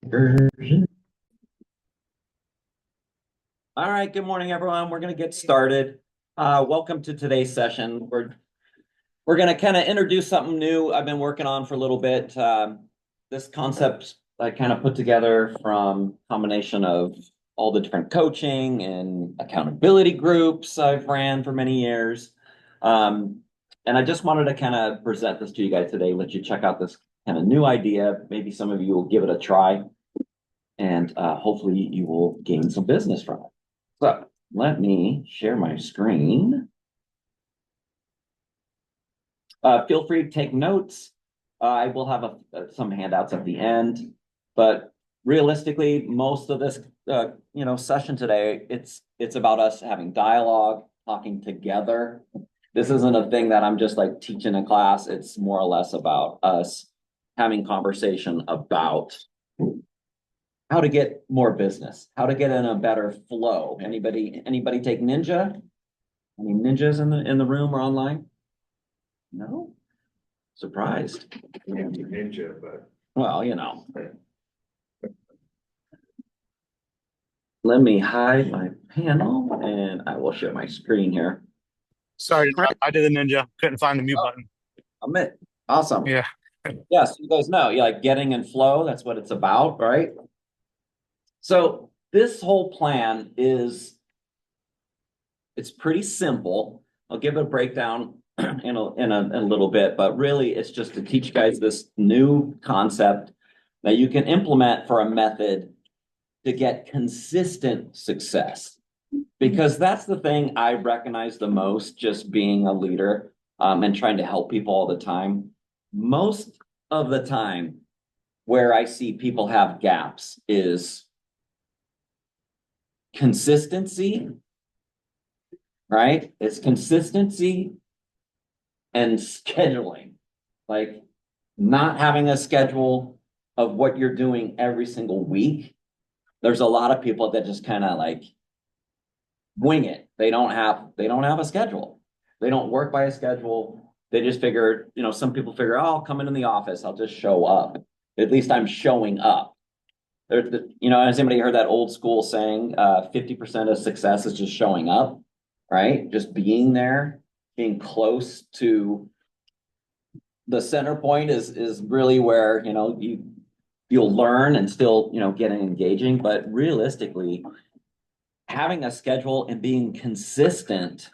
Version. All right, good morning, everyone. We're going to get started. Welcome to today's session. We're going to kind of introduce something new I've been working on for a little bit. This concept I kind of put together from combination of all the different coaching and accountability groups I've ran for many years. And I just wanted to kind of present this to you guys today, let you check out this kind of new idea. Maybe some of you will give it a try, and hopefully you will gain some business from it. So let me share my screen. Feel free to take notes. I will have some handouts at the end, but realistically, most of this session today, it's about us having dialogue, talking together. This isn't a thing that I'm just like teaching a class. It's more or less about us having conversation about how to get more business, how to get in a better flow. Anybody take Ninja? Any ninjas in the room or online? No? Surprised. Ninja, but Well, let me hide my panel and I will share my screen here. sorry, All right. I did the ninja. Couldn't find the mute Oh, button. I'm it. Awesome. Yeah. Yes, you guys know, like getting in flow, that's what it's about, right? So this whole plan it's pretty simple. I'll give a breakdown in a little bit, but really it's just to teach you guys this new concept that you can implement for a method to get consistent success. Because that's the thing I recognize the most, just being a leader and trying to help people all the time. Most of the time, where I see people have gaps is consistency, right? It's consistency and scheduling, like not having a schedule of what you're doing every single week. There's a lot of people that just kind of like wing it. They don't have a schedule. They don't work by a schedule. They just figure, some people figure, oh, I'll come into the office, I'll just show up. At least I'm showing up. Has anybody heard that old school saying, 50% of success is just showing up, right? Just being there, being close to the center point is really where, you'll learn and still, get engaging. But realistically, having a schedule and being consistent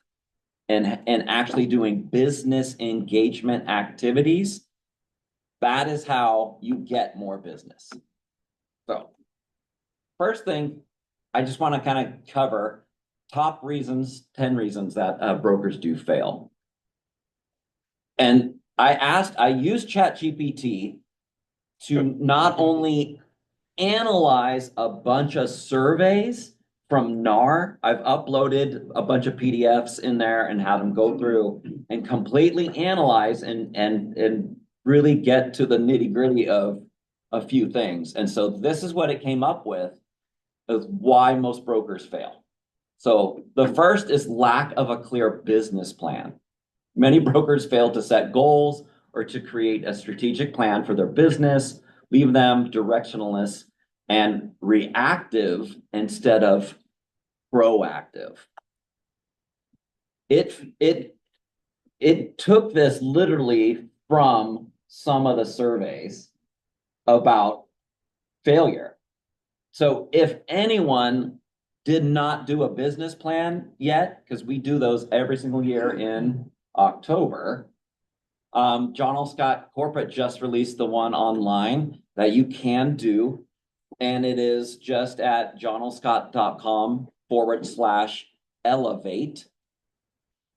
and actually doing business engagement activities, that is how you get more business. So first thing, I just want to kind of cover top reasons, 10 reasons that brokers do fail. And I used ChatGPT to not only analyze a bunch of surveys from NAR. I've uploaded a bunch of PDFs in there and had them go through and completely analyze and really get to the nitty-gritty of a few things. And so this is what it came up with is why most brokers fail. So the first is lack of a clear business plan. Many brokers fail to set goals or to create a strategic plan for their business, leave them directionless and reactive instead of proactive. It took this literally from some of the surveys about failure. So if anyone did not do a business plan yet, because we do those every single year in October, John L. Scott Corporate just released the one online that you can do. And it is just at johnlscott.com/elevate.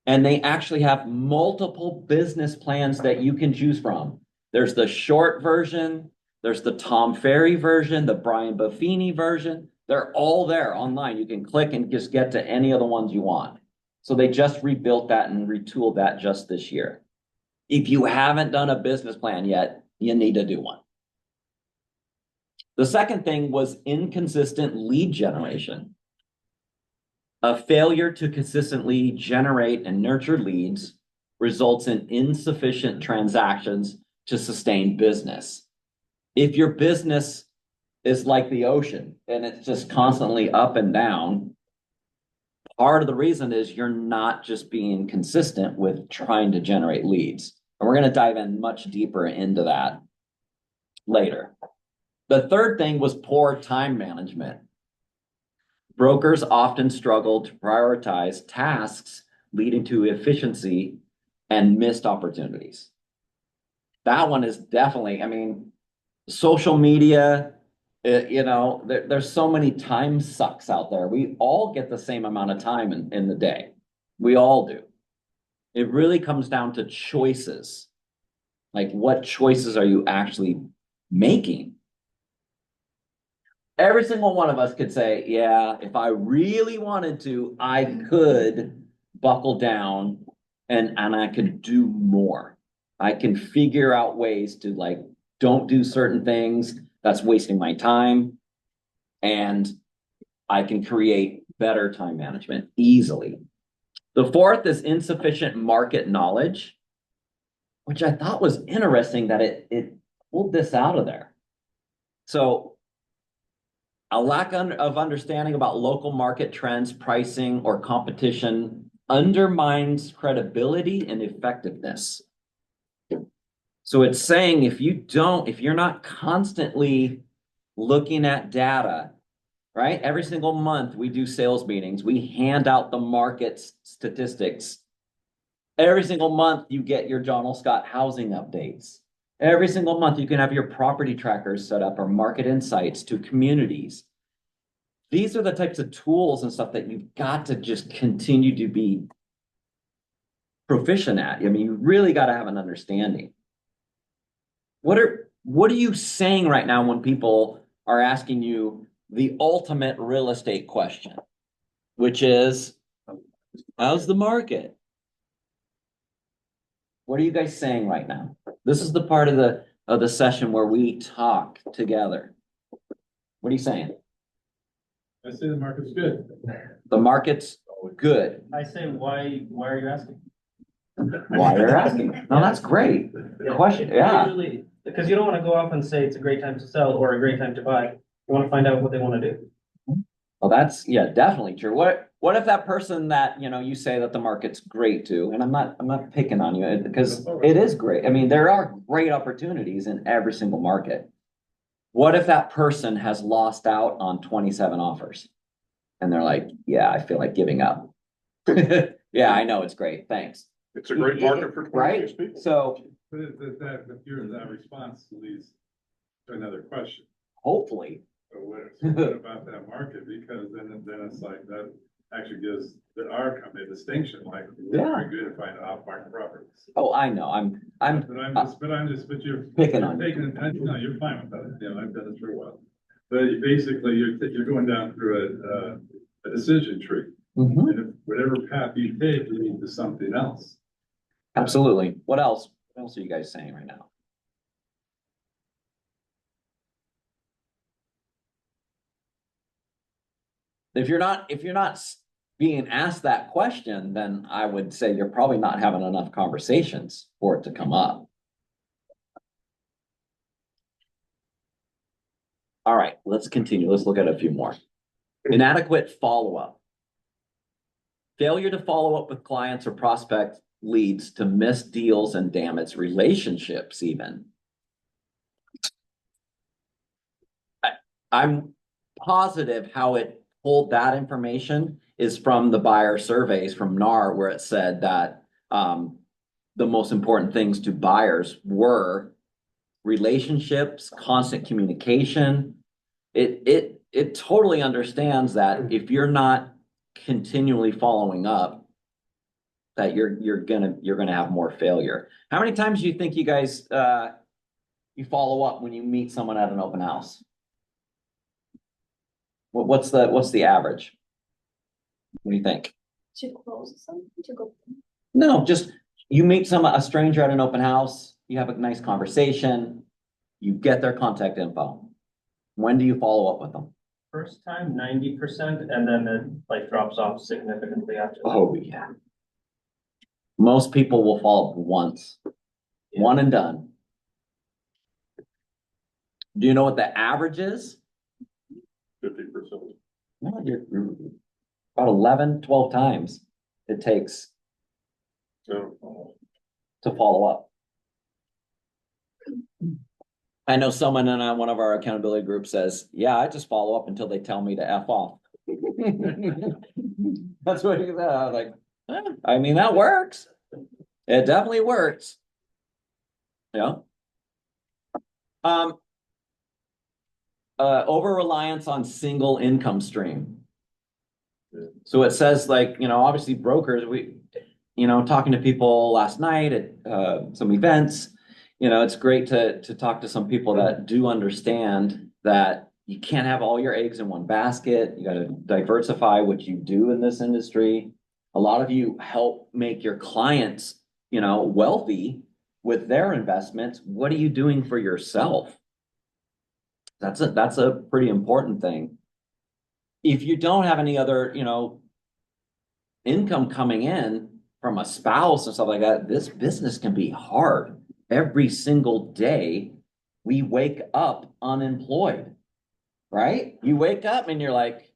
And they actually have multiple business plans that you can choose from. There's the short version, there's the Tom Ferry version, the Brian Buffini version. They're all there online. You can click and just get to any of the ones you want. So they just rebuilt that and retooled that just this year. If you haven't done a business plan yet, you need to do one. The second thing was inconsistent lead generation. A failure to consistently generate and nurture leads results in insufficient transactions to sustain business. If your business is like the ocean and it's just constantly up and down. Part of the reason is you're not just being consistent with trying to generate leads. And we're going to dive in much deeper into that later. The third thing was poor time management. Brokers often struggle to prioritize tasks, leading to efficiency and missed opportunities. That one is definitely, I mean, social media, there's so many time sucks out there. We all get the same amount of time in the day. We all do. It really comes down to choices. Like, what choices are you actually making? Every single one of us could say, yeah, if I really wanted to, I could buckle down and I could do more. I can figure out ways to like, don't do certain things. That's wasting my time. And I can create better time management easily. The fourth is insufficient market knowledge, which I thought was interesting that it pulled this out of there. So a lack of understanding about local market trends, pricing, or competition undermines credibility and effectiveness. So it's saying if you're not constantly looking at data, right? Every single month we do sales meetings, we hand out the market statistics. Every single month you get your John L. Scott housing updates. Every single month you can have your property trackers set up or market insights to communities. These are the types of tools and stuff that you've got to just continue to be proficient at. I mean, you really got to have an understanding. What are you saying right now when people are asking you the ultimate real estate question, which is, how's the market? What are you guys saying right now? This is the part of the session where we talk together. What are you saying? I say the market's good. The market's good. I say, why are you asking? Why you're asking? No, that's great. Question, yeah. Usually, because you don't want to go off and say it's a great time to sell or a great time to buy. You want to find out what they want to do. Well, that's, yeah, definitely true. What if that person that, you say that the market's great too, and I'm not picking on you because it is great. I mean, there are great opportunities in every single market. What if that person has lost out on 27 offers? And they're like, yeah, I feel like giving up. Yeah, I know, it's great. Thanks. It's a great market for Right? 26 people. So But that response leads to another question. hopefully, So what about that market? Because then it's like that actually gives our company a distinction, like we're Yeah. very good at finding off-market properties. oh, I know, I'm, But you're Picking on you. taking, no, you're fine with that. I've done this for a while. But basically, you're going down through a decision tree. Mhm. And if whatever path you take, you lead to something else. Absolutely. What else? What else are you guys saying right now? If you're not being asked that question, then I would say you're probably not having enough conversations for it to come up. All right, let's continue. Let's look at a few more. Inadequate follow-up. Failure to follow up with clients or prospects leads to missed deals and damaged relationships even. I'm positive how it pulled that information is from the buyer surveys from NAR, where it said that the most important things to buyers were relationships, constant communication. It totally understands that if you're not continually following up, that you're gonna have more failure. How many times do you think you guys you follow up when you meet someone at an open house? What's the average? What do you think? To close something, to go. No, just you meet a stranger at an open house, you have a nice conversation, you get their contact info. When do you follow up with them? First time, 90%, and then it like drops off significantly after. Oh, yeah. Most people will follow up once, one and done. Do you know what the average is you're about 11, 12 times it takes So, to follow up. I know someone in one of our accountability groups says, yeah, I just follow up until they tell me to F off. That's what he said. I was like, I mean, that works. It definitely works. Yeah. Over reliance on single income stream. So it says like, obviously brokers, talking to people last night at some events, it's great to talk to some people that do understand that you can't have all your eggs in one basket. You got to diversify what you do in this industry. A lot of you help make your clients, wealthy with their investments. What are you doing for yourself? That's a pretty important thing. If you don't have any other, income coming in from a spouse and stuff like that, this business can be hard. Every single day we wake up unemployed, right? You wake up and you're like,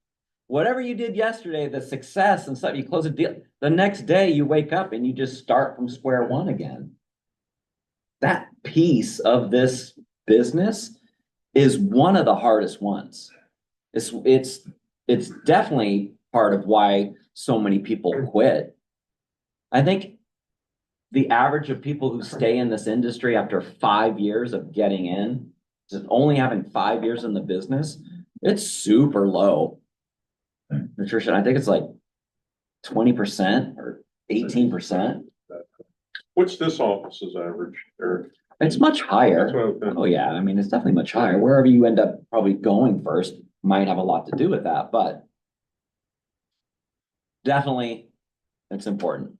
whatever you did yesterday, the success and stuff, you close a deal. The next day you wake up and you just start from square one again. That piece of this business is one of the hardest ones. It's definitely part of why so many people quit. I think the average of people who stay in this industry after 5 years of getting in, just only having 5 years in the business, it's super low. Nutrition, I think it's like 20% or 18%. what's this office's average, Eric? It's much That's higher. what I was thinking. Oh yeah, I mean, it's definitely much higher. Wherever you end up probably going first might have a lot to do with that, but definitely it's important.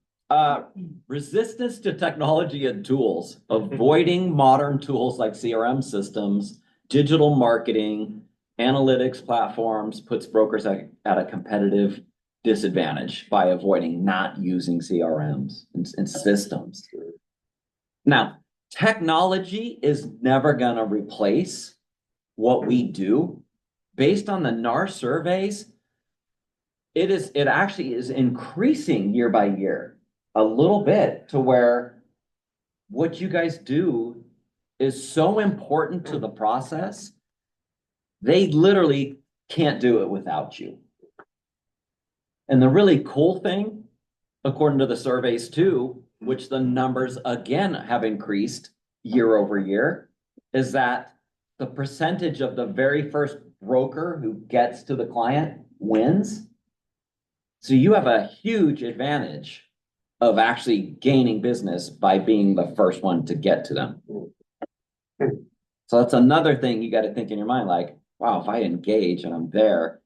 Resistance to technology and tools, avoiding modern tools like CRM systems, digital marketing, analytics platforms puts brokers at a competitive disadvantage by avoiding not using CRMs and systems. Now, technology is never going to replace what we do. Based on the NAR surveys, it actually is increasing year by year a little bit to where what you guys do is so important to the process. They literally can't do it without you. And the really cool thing, according to the surveys too, which the numbers again have increased year over year, is that the percentage of the very first broker who gets to the client wins. So you have a huge advantage of actually gaining business by being the first one to get to them. So that's another thing you got to think in your mind, like, wow, if I engage and I'm there,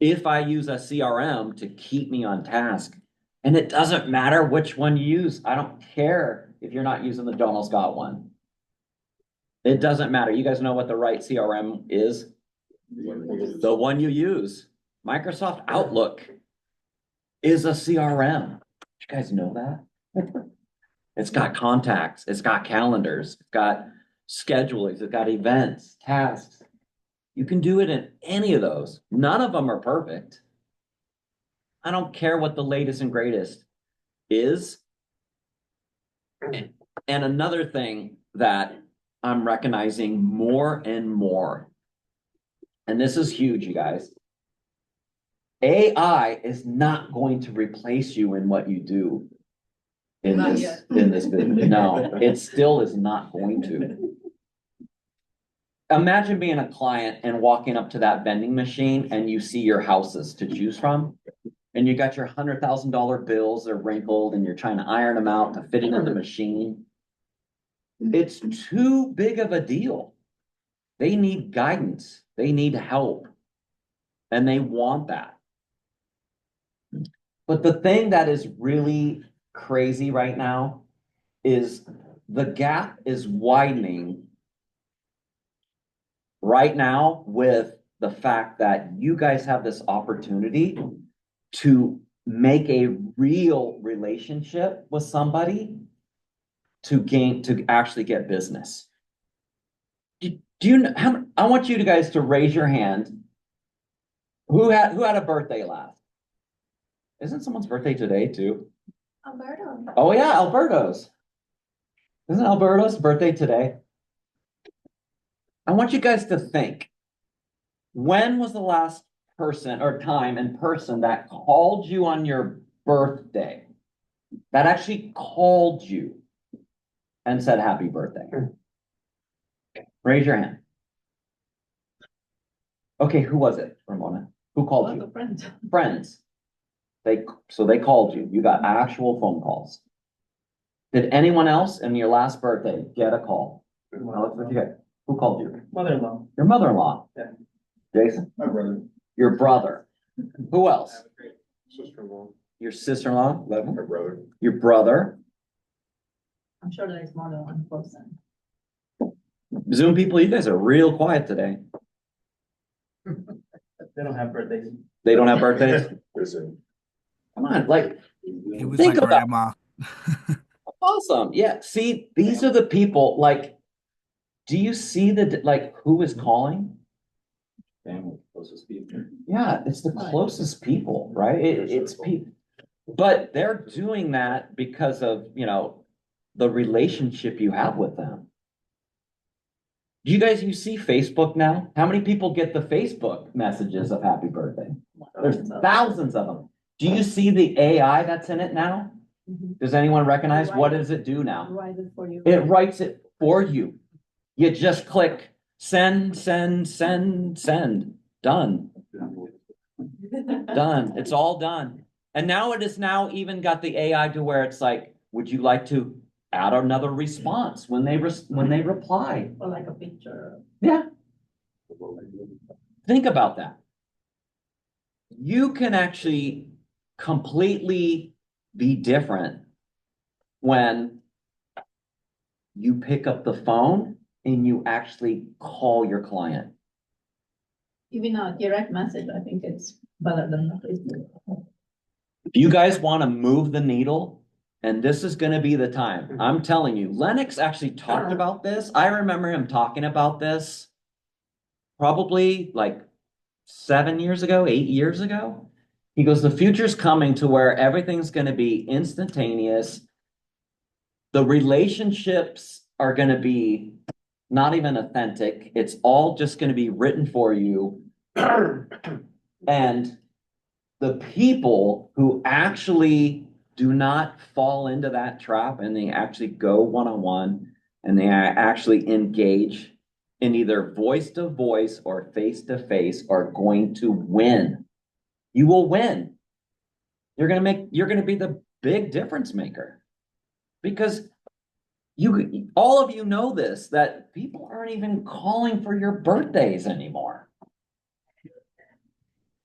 if I use a CRM to keep me on task, and it doesn't matter which one you use. I don't care if you're not using the Donald Scott one. It doesn't matter. You guys know what the right CRM is? The one you use. Microsoft Outlook is a CRM. You guys know that? It's got contacts, it's got calendars, it's got schedulings, it's got events, tasks. You can do it in any of those. None of them are perfect. I don't care what the latest and greatest is. And another thing that I'm recognizing more and more, and this is huge, you guys. AI is not going to replace you in what you do in Not this yet. business. No, it still is not going to. Imagine being a client and walking up to that vending machine and you see your houses to choose from. And you got your $100,000 bills, they're wrinkled and you're trying to iron them out to fit into the machine. It's too big of a deal. They need guidance. They need help. And they want that. But the thing that is really crazy right now is the gap is widening right now with the fact that you guys have this opportunity to make a real relationship with somebody to actually get business. Do you know I want you guys to raise your hand who had a birthday last? Isn't someone's birthday today too? Alberto. Oh yeah, Alberto's. Isn't Alberto's birthday today? I want you guys to think. When was the last person or time in person that called you on your birthday? That actually called you and said happy birthday? Raise your hand. Okay, who was it, Ramona? Who called you? Friends. So they called you. You got actual phone calls. Did anyone else in your last birthday get a call? Alex, what'd you get? Who called you? Mother-in-law. Your mother-in-law? Yeah. Jason? My brother. Your brother? Who else? Sister-in-law. Your sister-in-law? Levin? My brother. Your brother? I'm sure there is more than one person. Zoom people, you guys are real quiet today. They don't have birthdays. They don't have birthdays? Listen. Come on, like, It was think my about grandma. awesome. Yeah, see, these are the people, like, do you see like, who is calling? Family, closest people. Yeah, it's the closest people, right? It's people. But they're doing that because of, the relationship you have with them. Do you see Facebook now? How many people get the Facebook messages of happy birthday? There's thousands of them. Do you see the AI that's in it now? Mhm. Does anyone recognize what does it do now? Write it for you. It writes it for you. You just click send, send, send, send. Done. Done. It's all done. And now it has now even got the AI to where it's like, would you like to add another response when they reply? Or like a picture. Yeah. Think about that. You can actually completely be different when you pick up the phone and you actually call your client. Even a direct message, I think it's better than Facebook. If you guys want to move the needle, and this is going to be the time, I'm telling you, Lennox actually talked about this. I remember him talking about this probably like 7 years ago, 8 years ago. He goes, the future's coming to where everything's going to be instantaneous. The relationships are going to be not even authentic. It's all just going to be written for you. And the people who actually do not fall into that trap and they actually go one-on-one and they actually engage in either voice to voice or face to face are going to win. You will win. You're going to be the big difference maker because all of you know this, that people aren't even calling for your birthdays anymore.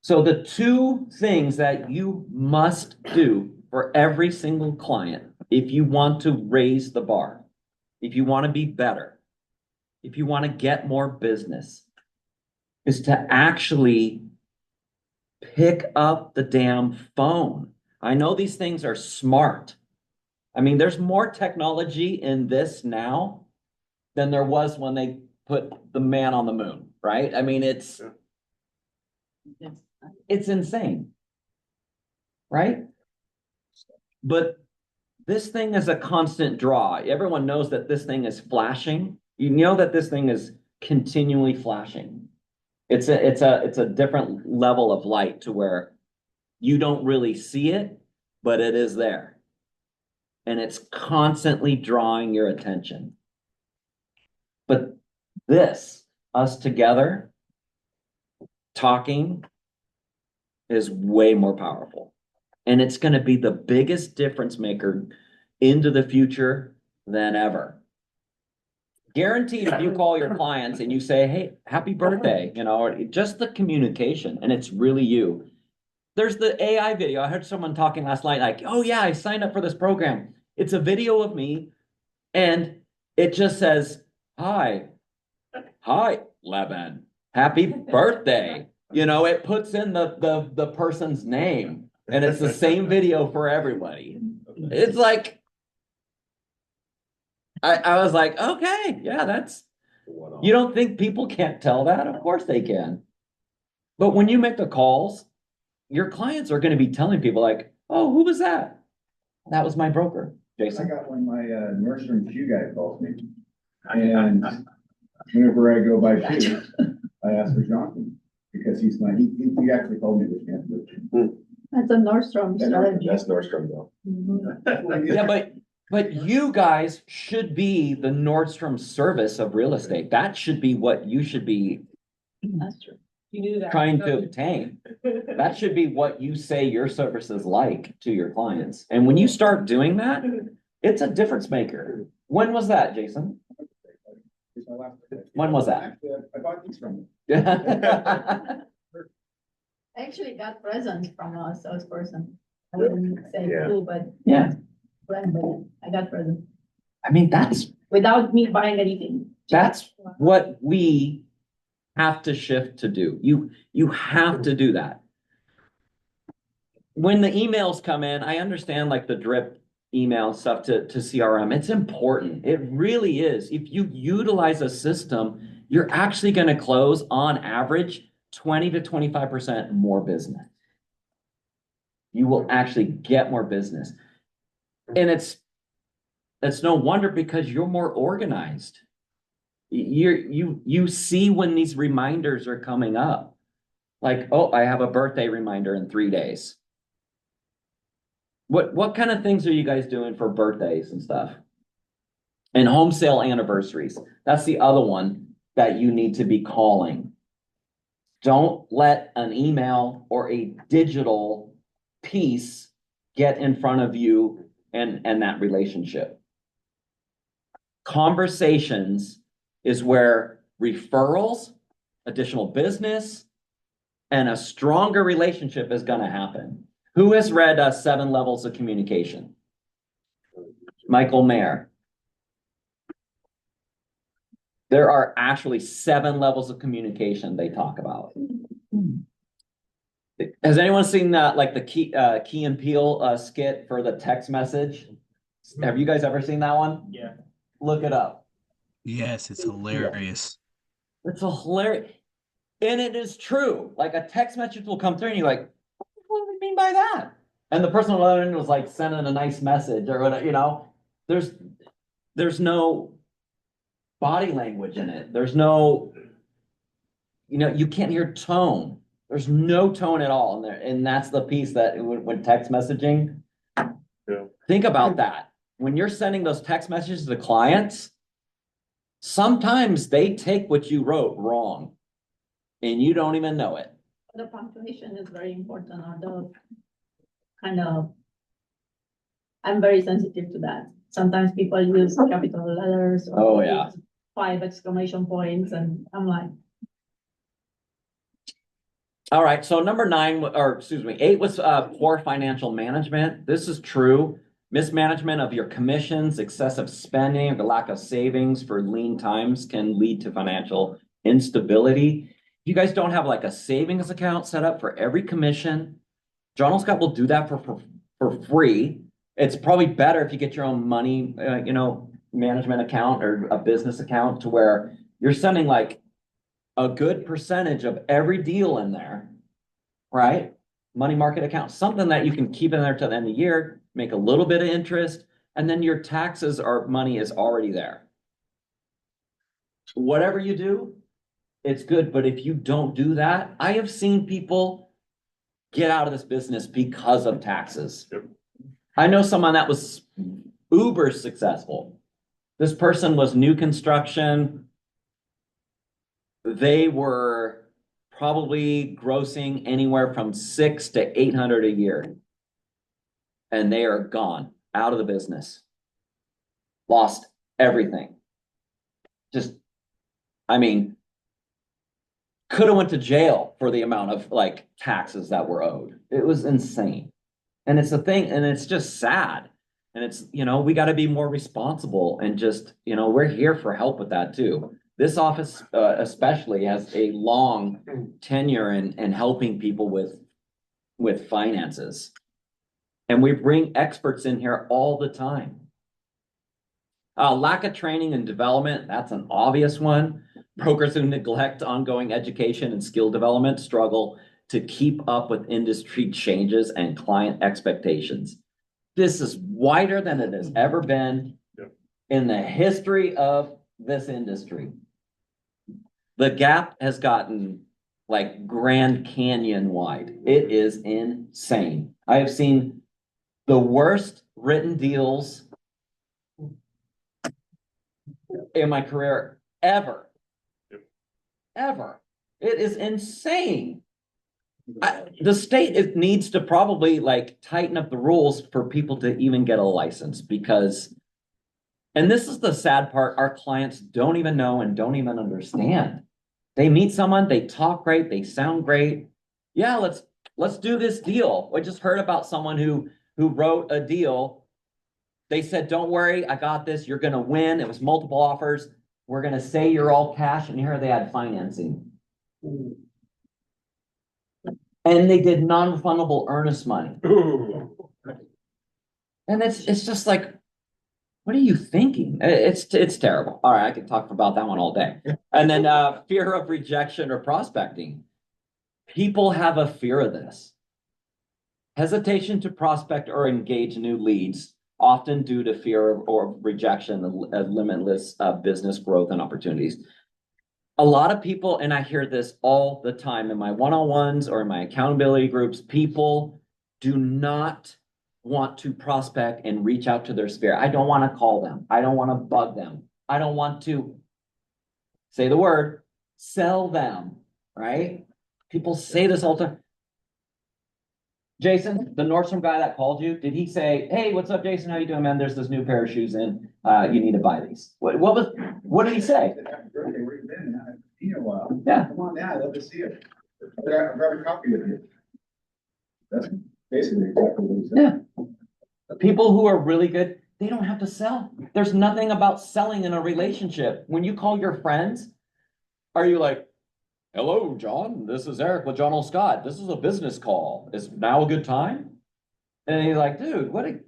So the two things that you must do for every single client, if you want to raise the bar, if you want to be better, if you want to get more business, is to actually pick up the damn phone. I know these things are smart. I mean, there's more technology in this now than there was when they put the man on the moon, right? I mean, it's insane, right? But this thing is a constant draw. Everyone knows that this thing is flashing. You know that this thing is continually flashing. It's a different level of light to where you don't really see it, but it is there. And it's constantly drawing your attention. But us together, talking, is way more powerful. And it's going to be the biggest difference maker into the future than ever. Guaranteed, if you call your clients and you say, hey, happy birthday, just the communication, and it's really you. There's the AI video. I heard someone talking last night, like, oh yeah, I signed up for this program. It's a video of me, and it just says, hi, Levin, happy birthday. It puts in the person's name, and it's the same video for everybody. It's like, I was like, okay, yeah, you don't think people can't tell that? Of course they can. But when you make the calls, your clients are gonna be telling people like, oh, who was that? That was my broker, I Jason. got when my Nordstrom shoe guy calls me, and whenever I go buy shoes, I ask for Jonathan, because he actually told me which man. That's a Nordstrom strategy. That's Nordstrom though. Mhm. Yeah, but you guys should be the Nordstrom service of real estate. That should be what you should be That's true. You do that. trying to obtain. That should be what you say your service is like to your clients. And when you start doing that, it's a difference maker. When was that, Jason? When was that? Actually, I bought these from him. I actually got presents from a salesperson. I wouldn't say Yeah. who, but Yeah, friend, but I got presents I mean, that's without me buying anything. That's what we have to shift to do. You have to do that. When the emails come in, I understand like the drip email stuff to CRM. It's important. It really is. If you utilize a system, you're actually going to close on average 20 to 25% more business. You will actually get more business. And it's no wonder because you're more organized. You see when these reminders are coming up. Like, oh, I have a birthday reminder in 3 days. What kind of things are you guys doing for birthdays and stuff? And home sale anniversaries. That's the other one that you need to be calling. Don't let an email or a digital piece get in front of you and that relationship. Conversations is where referrals, additional business, and a stronger relationship is going to happen. Who has read 7 Levels of Communication? Michael Mayer. There are actually 7 levels of communication they talk about. Has anyone seen that, like the Key and Peele skit for the text message? Have you guys ever seen that one? Yeah. Look it up. Yes, it's hilarious. It's a hilarious, and it is true. Like a text message will come through and you're like, what do you mean by that? And the person on the other end was like sending a nice message or whatever, you know, there's no body language in it. There's no, you know, you can't hear tone. There's no tone at all in there. And that's the piece that when text messaging, think about that. When you're sending those text messages to clients, sometimes they take what you wrote wrong and you don't even know it. The punctuation is very important, or the kind of, I'm very sensitive to that. Sometimes people use capital letters. Or Oh, yeah. 5 exclamation points, and I'm like, All right, so number 9, or excuse me, 8 was poor financial management. This is true. Mismanagement of your commissions, excessive spending, the lack of savings for lean times can lead to financial instability. If you guys don't have like a savings account set up for every commission, John Scott will do that for free. It's probably better if you get your own money, management account or a business account to where you're sending like a good percentage of every deal in there, right? Money market account, something that you can keep in there till the end of the year, make a little bit of interest, and then your taxes or money is already there. Whatever you do, it's good. But if you don't do that, I have seen people get out of this business because of taxes. Yep. I know someone that was uber successful. This person was new construction. They were probably grossing anywhere from 600 to 800 a year. And they are gone, out of the business. Lost everything. Could have went to jail for the amount of like taxes that were owed. It was insane. And it's a thing, and it's just sad. And it's, we got to be more responsible and just, we're here for help with that too. This office especially has a long tenure in helping people with finances. And we bring experts in here all the time. Lack of training and development, that's an obvious one. Brokers who neglect ongoing education and skill development struggle to keep up with industry changes and client expectations. This is wider than it has ever been Yep. in the history of this industry. The gap has gotten like Grand Canyon wide. It is insane. I have seen the worst written deals in my career ever. Yep. Ever. It is insane. The state needs to probably like tighten up the rules for people to even get a license because, and this is the sad part, our clients don't even know and don't even understand. They meet someone, they talk great, they sound great. Yeah, let's do this deal. I just heard about someone who wrote a deal. They said, don't worry, I got this, you're gonna win. It was multiple offers. We're gonna say you're all cash, and here they had financing. And they did non-refundable earnest money. Ooh. And it's just like, what are you thinking? It's terrible. All right, I could talk about that one all day. And then fear of rejection or prospecting. People have a fear of this. Hesitation to prospect or engage new leads, often due to fear or rejection of limitless business growth and opportunities. A lot of people, and I hear this all the time in my one-on-ones or in my accountability groups, people do not want to prospect and reach out to their sphere. I don't want to call them. I don't want to bug them. I don't want to say the word, sell them, right? People say this all the time. Jason, the Nordstrom guy that called you, did he say, hey, what's up, Jason? How you doing, man? There's this new pair of shoes in. You need to buy these. What did he say? Happy birthday, where you been? I haven't seen you in a while. Yeah. Come on down, I'd love to see you. I'll grab a coffee with you. That's basically exactly what he said. Yeah. People who are really good, they don't have to sell. There's nothing about selling in a relationship. When you call your friends, are you like, hello, John, this is Eric with John L. Scott. This is a business call. Is now a good time? And you're like, dude, what are you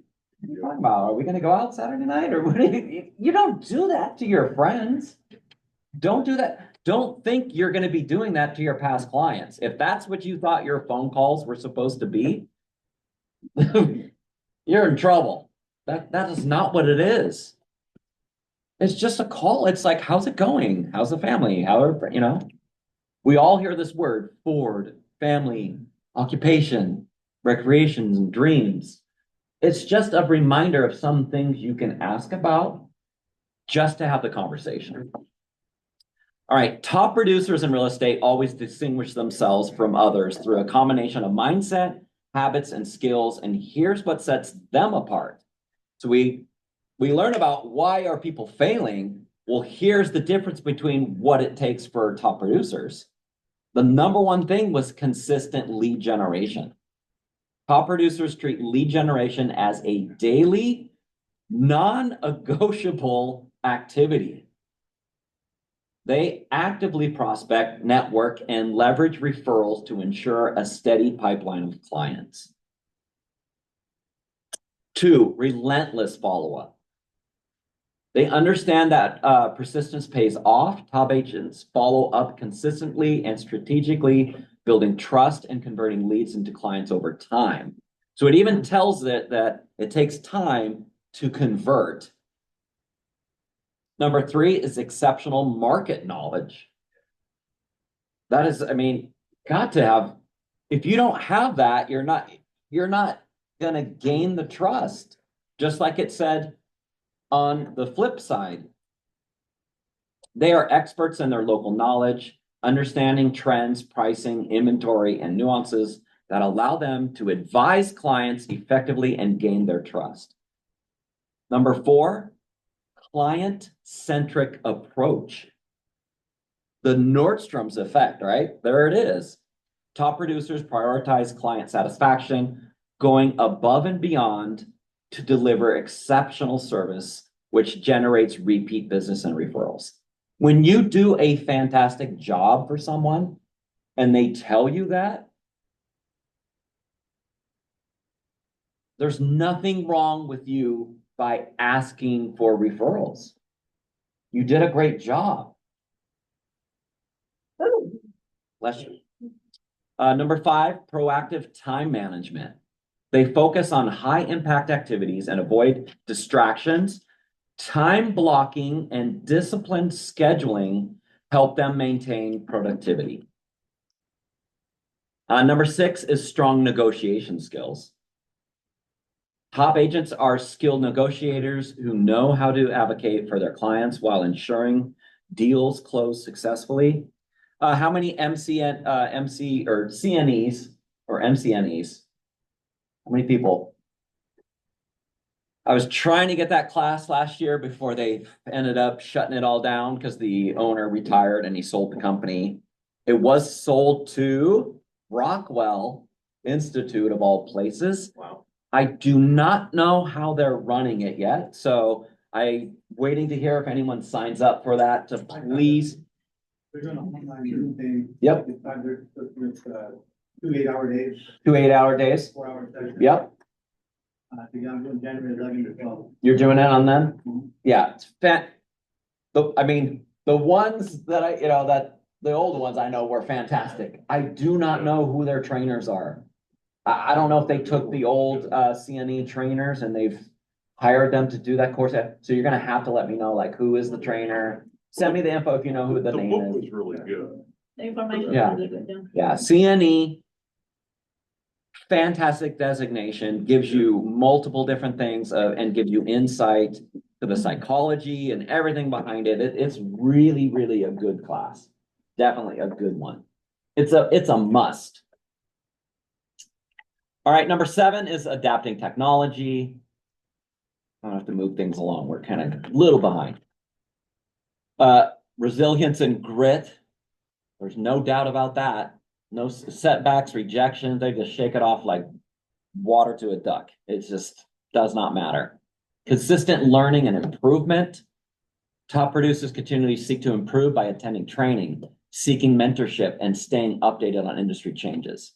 talking about? Are we gonna go out Saturday night? Or what? You don't do that to your friends. Don't do that. Don't think you're gonna be doing that to your past clients. If that's what you thought your phone calls were supposed to be, you're in trouble. That is not what it is. It's just a call. It's like, how's it going? How's the family? We all hear this word, Ford, family, occupation, recreations, and dreams. It's just a reminder of some things you can ask about just to have the conversation. All right, top producers in real estate always distinguish themselves from others through a combination of mindset, habits, and skills, and here's what sets them apart. So we learn about why are people failing. Well, here's the difference between what it takes for top producers. The number one thing was consistent lead generation. Top producers treat lead generation as a daily, non-negotiable activity. They actively prospect, network, and leverage referrals to ensure a steady pipeline of clients. 2, relentless follow-up. They understand that persistence pays off. Top agents follow up consistently and strategically, building trust and converting leads into clients over time. So it even tells it that it takes time to convert. Number 3 is exceptional market knowledge. That is, got to have, if you don't have that, you're not gonna gain the trust. Just like it said on the flip side, they are experts in their local knowledge, understanding trends, pricing, inventory, and nuances that allow them to advise clients effectively and gain their trust. Number 4, client-centric approach. The Nordstrom's effect, right? There it is. Top producers prioritize client satisfaction, going above and beyond to deliver exceptional service, which generates repeat business and referrals. When you do a fantastic job for someone and they tell you that, there's nothing wrong with you by asking for referrals. You did a great job. Bless you. Number 5, proactive time management. They focus on high impact activities and avoid distractions. Time blocking and disciplined scheduling help them maintain productivity. Number 6 is strong negotiation skills. Top agents are skilled negotiators who know how to advocate for their clients while ensuring deals close successfully. How many CNEs or MCNEs? How many people? I was trying to get that class last year before they ended up shutting it all down because the owner retired and he sold the company. It was sold to Rockwell Institute of all places. Wow. I do not know how they're running it yet, so I'm waiting to hear if anyone signs up for that to please. They're doing an online Zoom thing. Yep. It's 2 8-hour days, 2 8-hour days. 4-hour sessions. Yep, I think I'm doing January 11 to 12. you're doing it on them? Mhm. Yeah, it's the ones that that the old ones I know were fantastic. I do not know who their trainers are. I don't know if they took the old CNE trainers and they've hired them to do that course. So you're gonna have to let me know, like, who is the trainer? Send me the info if you know who the name book is. was really good. The information is Yeah. really good, yeah. Yeah, CNE, fantastic designation, gives you multiple different things and gives you insight to the psychology and everything behind it. It's really, really a good class. Definitely a good one. It's a must. All right, number 7 is adapting technology. I don't have to move things along. We're kind of a little behind. Resilience and grit. There's no doubt about that. No setbacks, rejections. They just shake it off like water to a duck. It just does not matter. Consistent learning and improvement. Top producers continually seek to improve by attending training, seeking mentorship, and staying updated on industry changes.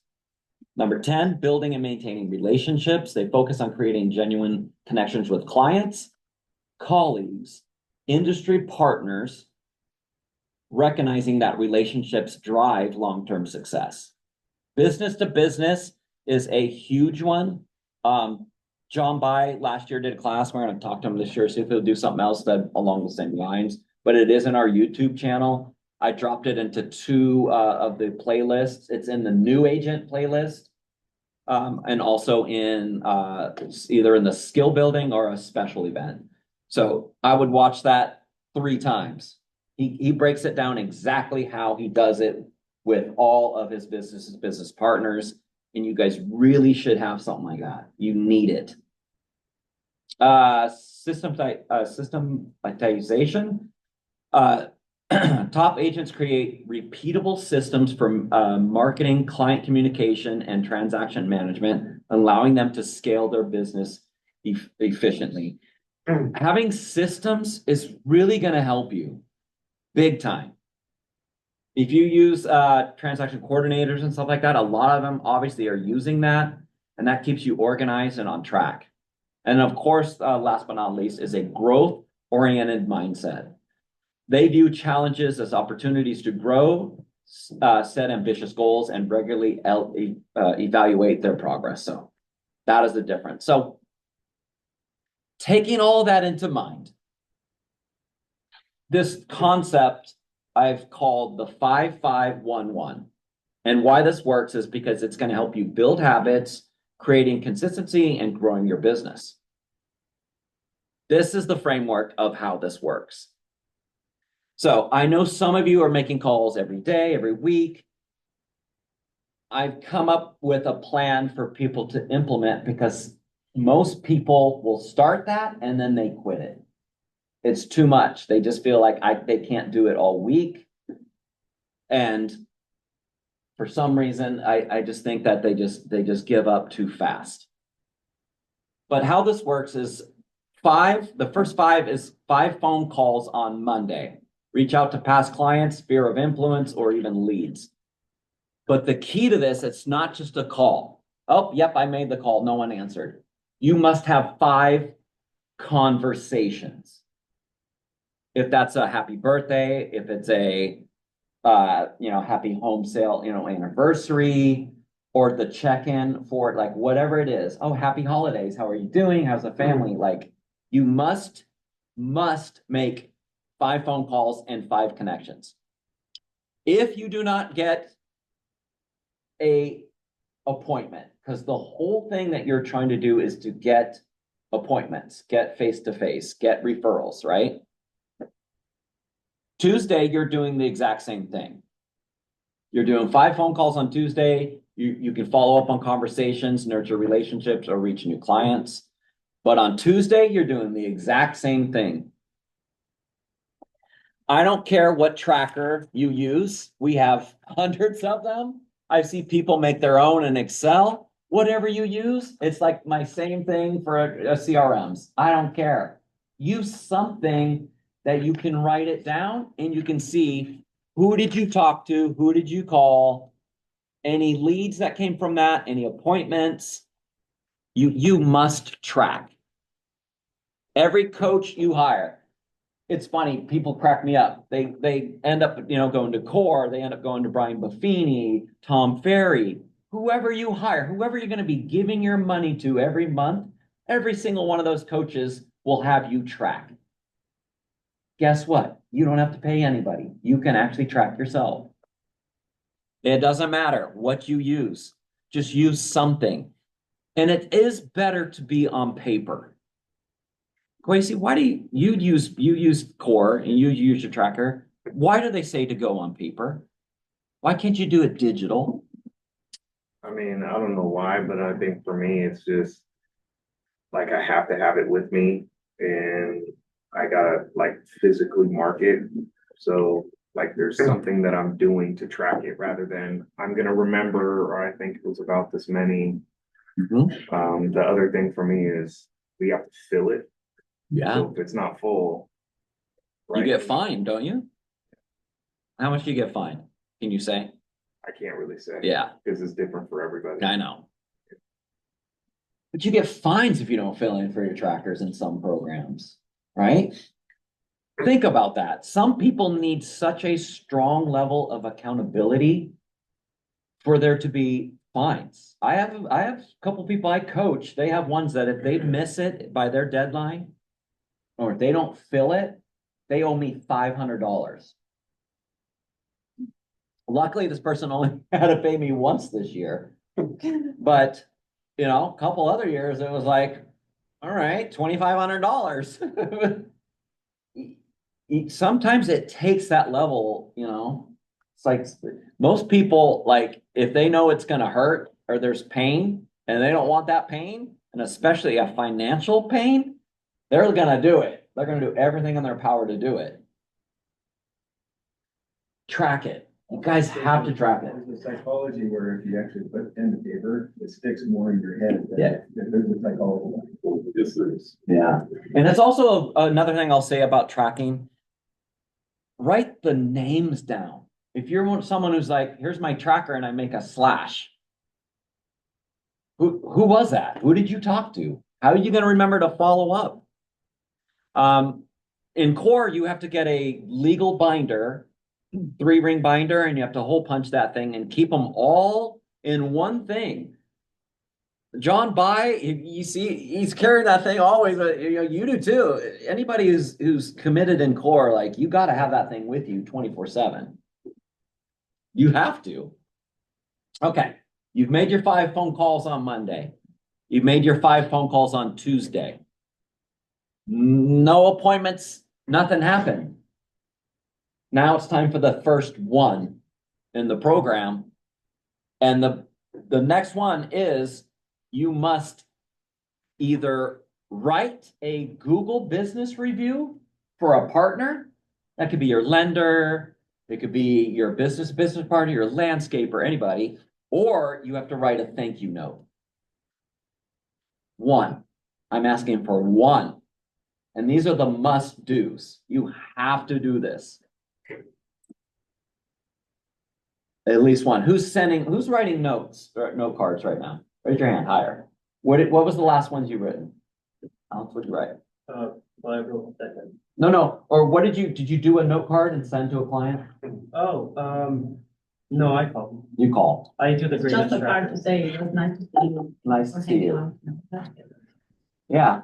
Number 10, building and maintaining relationships. They focus on creating genuine connections with clients, colleagues, industry partners, recognizing that relationships drive long-term success. Business to business is a huge one. John Bai last year did a class. We're going to talk to him this year, see if he'll do something else that along the same lines, but it is in our YouTube channel. I dropped it into 2 of the playlists. It's in the new agent playlist. And also in either in the skill building or a special event. So I would watch that 3 times. He breaks it down exactly how he does it with all of his business partners. And you guys really should have something like that. You need it. Systematization. Top agents create repeatable systems for marketing, client communication, and transaction management, allowing them to scale their business efficiently. Having systems is really going to help you big time. If you use transaction coordinators and stuff like that, a lot of them obviously are using that, and that keeps you organized and on track. And of course, last but not least, is a growth-oriented mindset. They view challenges as opportunities to grow, set ambitious goals, and regularly evaluate their progress. So that is the difference. So taking all that into mind, this concept I've called the 5-5-1-1. And why this works is because it's going to help you build habits, creating consistency, and growing your business. This is the framework of how this works. So I know some of you are making calls every day, every week. I've come up with a plan for people to implement because most people will start that and then they quit it. It's too much. They just feel like they can't do it all week. And for some reason, I just think that they just give up too fast. But how this works is the first 5 is 5 phone calls on Monday. Reach out to past clients, sphere of influence, or even leads. But the key to this, it's not just a call. Oh, yep, I made the call. No one answered. You must have 5 conversations. If that's a happy birthday, if it's a happy home sale, anniversary, or the check-in for like whatever it is. Oh, happy holidays. How are you doing? How's the family? Like, you must make 5 phone calls and 5 connections. If you do not get a appointment, because the whole thing that you're trying to do is to get appointments, get face-to-face, get referrals, right? Tuesday, you're doing the exact same thing. You're doing 5 phone calls on Tuesday. You can follow up on conversations, nurture relationships, or reach new clients. But on Tuesday, you're doing the exact same thing. I don't care what tracker you use. We have hundreds of them. I see people make their own in Excel. Whatever you use, it's like my same thing for a CRMs. I don't care. Use something that you can write it down and you can see who did you talk to, who did you call, any leads that came from that, any appointments. You must track. Every coach you hire. It's funny, people crack me up. They end up, going to Core, they end up going to Brian Buffini, Tom Ferry, whoever you hire, whoever you're going to be giving your money to every month, every single one of those coaches will have you track. Guess what? You don't have to pay anybody. You can actually track yourself. It doesn't matter what you use. Just use something. And it is better to be on paper. Quasi, why do you use Core and you use your tracker? Why do they say to go on paper? Why can't you do it digital? I mean, I don't know why, but I think for me, it's just like I have to have it with me and I gotta like physically mark it. So like there's something that I'm doing to track it rather than I'm gonna remember, or I think it was about this many. The other thing for me is we have to fill it. Yeah. So if it's not full. You get fined, don't you? How much do you get fined? Can you say? I can't really say. Yeah. Because it's different for everybody. I know. But you get fines if you don't fill in for your trackers in some programs, right? Think about that. Some people need such a strong level of accountability for there to be fines. I have a couple people I coach, they have ones that if they miss it by their deadline, or if they don't fill it, they owe me $500. Luckily, this person only had to pay me once this year. But, a couple other years, it was like, all right, $2,500. Sometimes it takes that level, it's like most people, like if they know it's gonna hurt or there's pain and they don't want that pain, and especially a financial pain, they're gonna do it. They're gonna do everything in their power to do it. Track it. You guys have to track it. There's a psychology where if you actually put pen to paper, it sticks more in your head than Yeah. if there's a psychology. Yes, there is. Yeah. And it's also another thing I'll say about tracking. Write the names down. If you're someone who's like, here's my tracker and I make a slash. Who was that? Who did you talk to? How are you going to remember to follow up? In Core, you have to get a legal binder, 3-ring binder, and you have to hole punch that thing and keep them all in one thing. John you see, he's carrying that thing always, but you do too. Anybody who's committed in Core, like you got to have that thing with you 24/7. You have to. Okay. You've made your 5 phone calls on Monday. You've made your 5 phone calls on Tuesday. No appointments, nothing happened. Now it's time for the first one in the program. And the next one is you must either write a Google business review for a partner. That could be your lender. It could be your business partner, your landscaper, anybody. Or you have to write a thank you note. 1. I'm asking for 1. And these are the must do's. You have to do this. At least 1. Who's writing notes or note cards right now? Raise your hand higher. What was the last ones you've written? Alex, what'd you write? Well, I wrote that. No, or what did you do a note card and send to a client? Oh, no, I called. You called. I do the It's green just a card abstract. to say, it was nice to see you. Nice or to see hanging you. out. That's good. Yeah.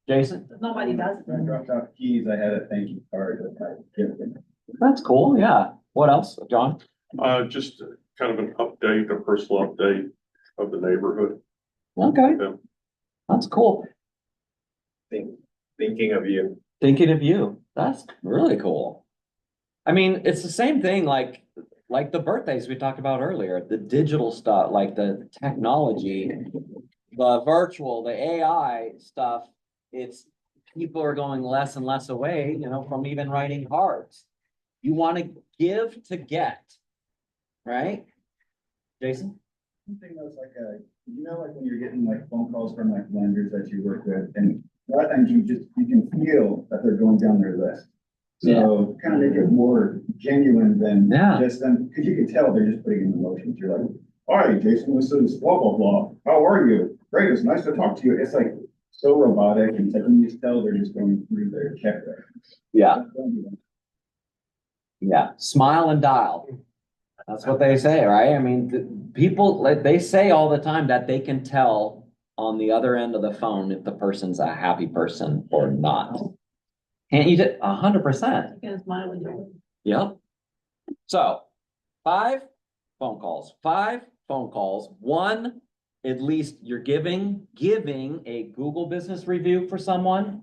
Jason? Nobody does When I that. dropped off keys, I had a thank you card that I gave them. That's cool, yeah. What else, John? Just kind of an update, a personal update of the neighborhood. Okay. Yeah. That's cool. Thinking of you. Thinking of you. That's really cool. I mean, it's the same thing like the birthdays we talked about earlier, the digital stuff, like the technology, the virtual, the AI stuff. It's people are going less and less away, from even writing cards. You want to give to get, right? Jason? One thing that's like like when you're getting like phone calls from like lenders that you work with, and a lot of times you can feel that they're going down their list. So kind of make it more genuine than Yeah. just them, because you can tell they're just putting in emotions. You're like, "Hi, Jason, this is blah, blah, blah. How are you? Great, it's nice to talk to you." It's like so robotic, and it's like you just tell they're just going through their checklist. Yeah, yeah. Smile and dial. That's what they say, right? I mean, people, like, they say all the time that they can tell on the other end of the phone if the person's a happy person or not. Can't you just 100%? You can smile with your. Yep. So 5 phone calls. 1, at least you're giving a Google business review for someone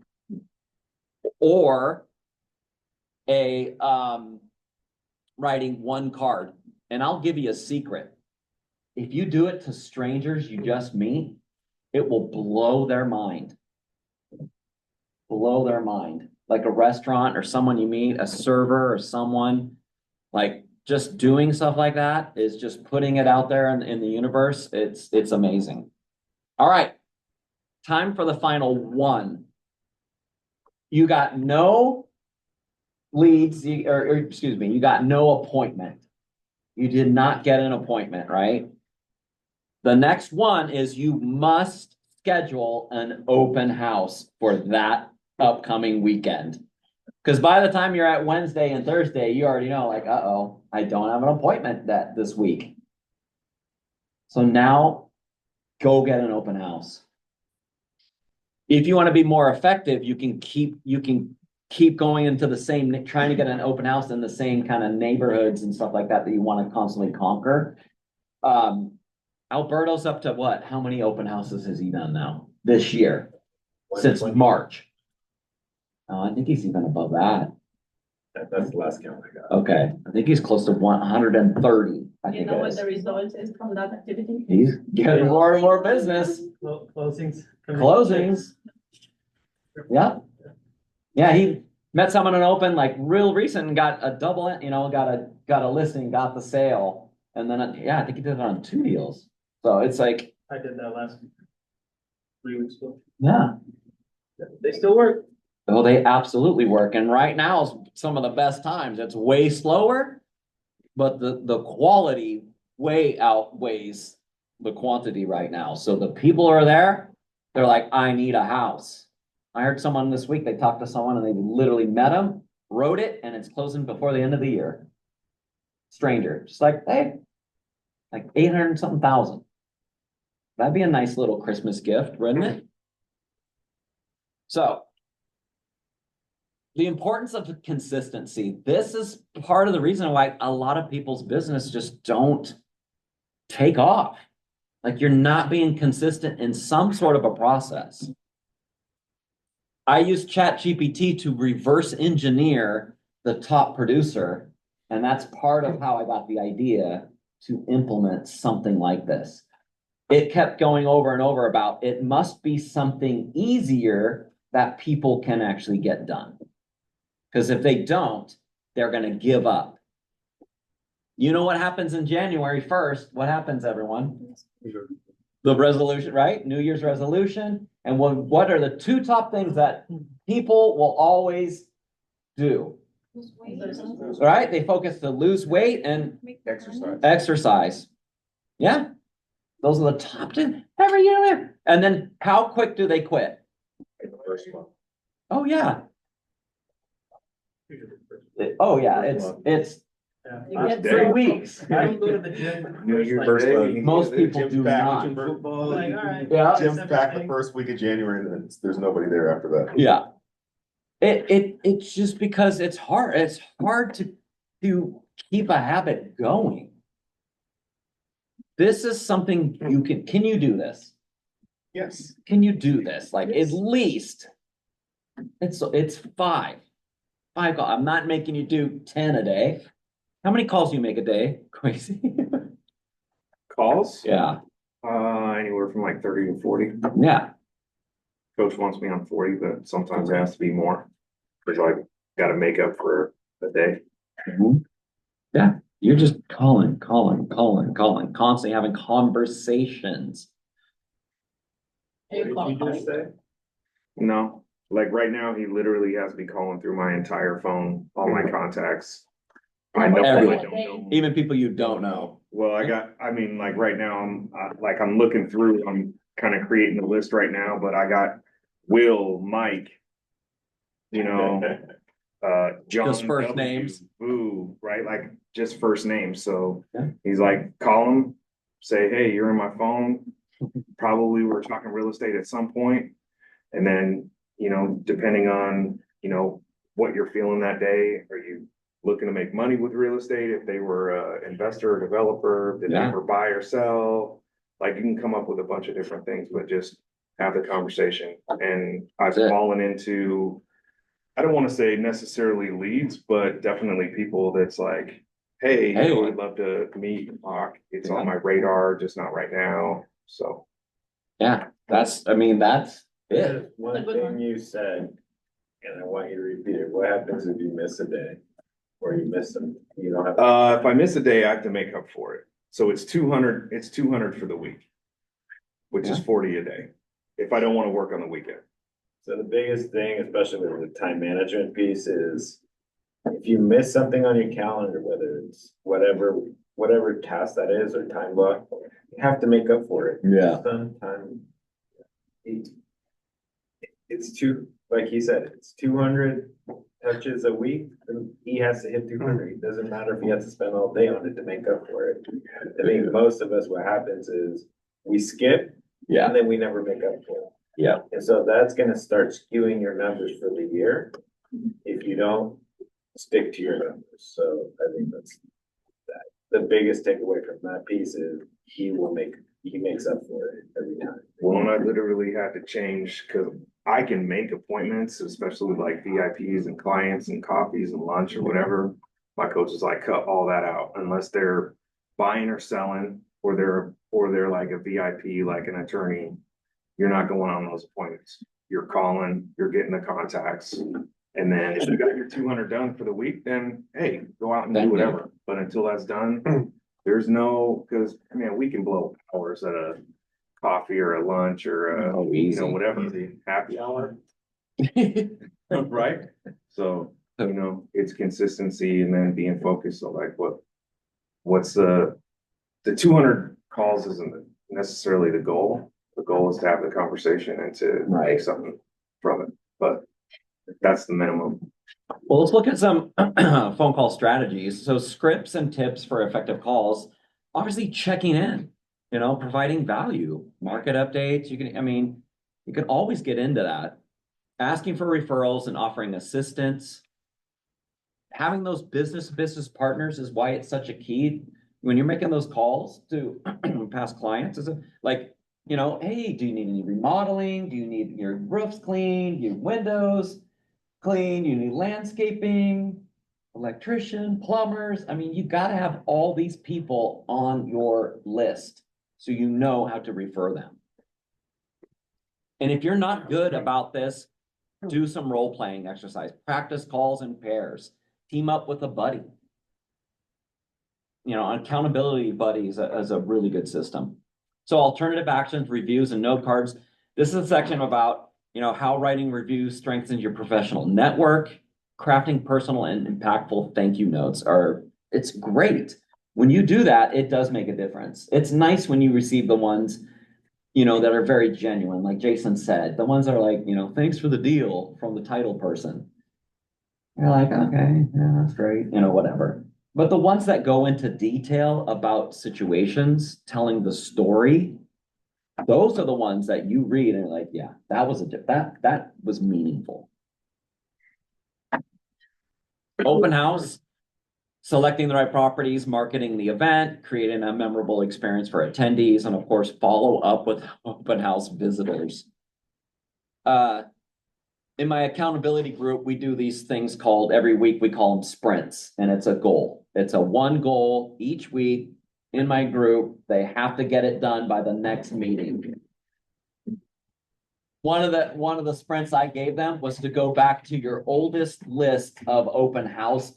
or a, writing 1 card. And I'll give you a secret. If you do it to strangers you just meet, it will blow their mind. Blow their mind. Like a restaurant or someone you meet, a server or someone, like just doing stuff like that is just putting it out there in the universe. It's amazing. All right. Time for the final one. You got no leads, or excuse me, you got no appointment. You did not get an appointment, right? The next one is you must schedule an open house for that upcoming weekend. Because by the time you're at Wednesday and Thursday, you already know, like, uh-oh, I don't have an appointment this week. So now go get an open house. If you want to be more effective, you can keep going into the same, trying to get an open house in the same kind of neighborhoods and stuff like that you want to constantly conquer. Alberto's up to what? How many open houses has he done now this year? Since March. I think he's even above that. That's the last count I got. Okay, I think he's close to 130. I You think know it what is. the result is from that activity? He's getting more and more business. Closings. Closings. Yeah. Yeah, he met someone in open like real recent and got a double, got a listing, got the sale. And then, I think he did it on 2 deals. So it's like, I did that last 3 weeks ago. yeah. They still work. Oh, they absolutely work. And right now is some of the best times. It's way slower, but the quality way outweighs the quantity right now. So the people are there, they're like, I need a house. I heard someone this week, they talked to someone and they literally met him, wrote it, and it's closing before the end of the year. Stranger, just like, hey, like 800 and something thousand. That'd be a nice little Christmas gift, wouldn't it? So the importance of consistency. This is part of the reason why a lot of people's business just don't take off. Like you're not being consistent in some sort of a process. I use ChatGPT to reverse engineer the top producer, and that's part of how I got the idea to implement something like this. It kept going over and over about it must be something easier that people can actually get done. Because if they don't, they're going to give up. You know what happens in January 1st? What happens, everyone? The resolution, right? New Year's resolution. And what are the 2 top things that people will always do? Right? They focus to lose weight and exercise. Yeah. Those are the top 2 every year. And then how quick do they quit? The first one. Oh, yeah. Oh, yeah, it's Yeah. You get 3 so- weeks. I don't go to the gym. New Year's First, Day. Most people Jim's do back not. watching football. Like, all right. Yeah. Jim's back the first week of January, and then there's nobody there after that. Yeah. It's just because it's hard to keep a habit going. This is something can you do this? Yes. Can you do this? Like at Yes. least it's five. Five calls. I'm not making you do 10 a day. How many calls do you make a day? Crazy. Calls? Yeah, Anywhere from like 30 to 40. yeah. Coach wants me on 40, but sometimes it has to be more. Cause I gotta make up for the day. Mhm. Yeah, you're just calling, constantly having conversations. You call calling. No, like right now, he literally has me calling through my entire phone, all my contacts. I know, I Everyone. don't know. Even people you don't know. Well, I mean, like right now, I'm looking through, I'm kind of creating the list right now, but I got Will, Mike, you know, John. Just first W, names. Boo, right? Like just first names. So Yeah. he's like, call him, say, hey, you're in my phone. Probably we're talking real estate at some point. And then, you know, depending on, you know, what you're feeling that day, are you looking to make money with real estate? If they were a investor or developer, did they Yeah. ever buy or sell? Like you can come up with a bunch of different things, but just have the conversation. And I've That's it. fallen into, I don't want to say necessarily leads, but definitely people that's like, hey, you know, Hey. I'd love to meet and talk. It's Yeah. on my radar, just not right now. So Yeah, that's it. There's one That's a good thing one. you said, and I want you to repeat it. What happens if you miss a day? Or you miss them, you don't have. if I miss a day, I have to make up for it. So it's 200 for the week, which is Yeah. 40 a day. If I don't want to work on the weekend. So the biggest thing, especially with the time management piece, is if you miss something on your calendar, whether it's whatever task that is or time block, you have to make up for it. Yeah. Sometimes it's like he said, it's 200 touches a week, and he has to hit 200. It doesn't matter if he has to spend all day on it to make up for it. I think most of us, what happens is we skip Yeah, and then we never make up for it. yeah. And so that's gonna start skewing your numbers for the year if you don't stick to your numbers. So I think that's that. The biggest takeaway from that piece is he makes up for it every time. Well, and I literally had to change because I can make appointments, especially with like VIPs and clients and coffees and lunch or whatever. My coach is like, cut all that out unless they're buying or selling or they're like a VIP, like an attorney. You're not going on those appointments. You're calling, you're getting the contacts. And then if you got your 200 done for the week, then hey, go out and Then do do it. whatever. But until that's done, there's no, because I mean, we can blow hours at a coffee or a lunch or a, Oh, you easy. know, whatever, happy hour, right? So, you know, it's consistency and then being focused. So like what's the 200 calls isn't necessarily the goal. The goal is to have the conversation and to Right. make something from it, but that's the minimum. Well, let's look at some phone call strategies. So scripts and tips for effective calls, obviously checking in, you know, providing value, market updates. You can always get into that. Asking for referrals and offering assistance. Having those business partners is why it's such a key. When you're making those calls to past clients, is it like, you know, hey, do you need any remodeling? Do you need your roofs cleaned, your windows clean, you need landscaping, electrician, plumbers. I mean, you gotta have all these people on your list so you know how to refer them. And if you're not good about this, do some role-playing exercise, practice calls in pairs, team up with a buddy. You know, accountability buddies is a really good system. So alternative actions, reviews, and note cards. This is a section about, you know, how writing reviews strengthens your professional network. Crafting personal and impactful thank you notes it's great. When you do that, it does make a difference. It's nice when you receive the ones you know, that are very genuine, like Jason said, the ones that are like, you know, thanks for the deal from the title person. You're like, okay, yeah, that's great, you know, whatever. But the ones that go into detail about situations, telling the story, those are the ones that you read and you're like, yeah, that was that was meaningful. Open house, selecting the right properties, marketing the event, creating a memorable experience for attendees, and of course, follow up with open house visitors. In my accountability group, we do these things called, every week we call them sprints, and it's a goal. It's a one goal each week in my group. They have to get it done by the next meeting. One of the sprints I gave them was to go back to your oldest list of open house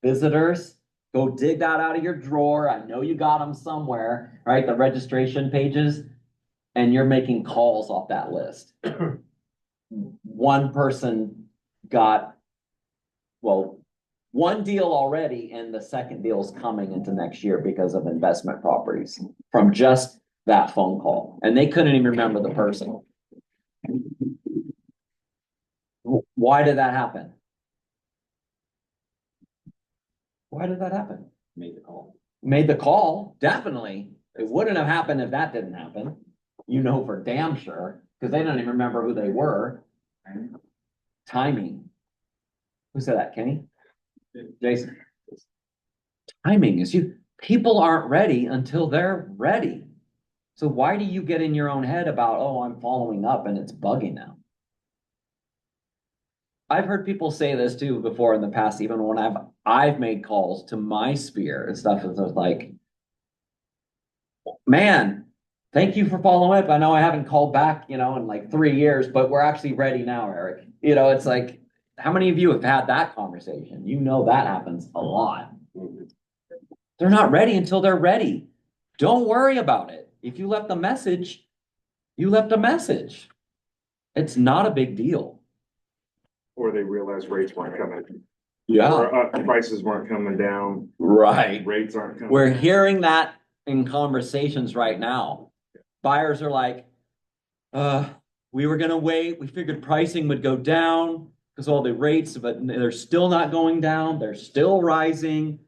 visitors. Go dig that out of your drawer. I know you got them somewhere, right? The registration pages, and you're making calls off that list. One person got, well, one deal already, and the second deal is coming into next year because of investment properties from just that phone call. And they couldn't even remember the person. Why did that happen? Why did that happen? Made the call. Made the call, definitely. It wouldn't have happened if that didn't happen. You know for damn sure, because they don't even remember who they were. Timing. Who said that, Kenny? Jason. Timing is you. People aren't ready until they're ready. So why do you get in your own head about, oh, I'm following up and it's bugging now? I've heard people say this too before in the past, even when I've made calls to my sphere and stuff. It's like, man, thank you for following up. I know I haven't called back, you know, in like 3 years, but we're actually ready now, Eric. You know, it's like, how many of you have had that conversation? You know, that happens a lot. They're not ready until they're ready. Don't worry about it. If you left a message, you left a message. It's not a big deal. Or they realized rates weren't coming. Yeah. Or prices weren't coming down, Right. rates aren't coming. We're down. hearing that in conversations right now. Buyers are like, we were gonna wait. We figured pricing would go down because all the rates, but they're still not going down. They're still rising.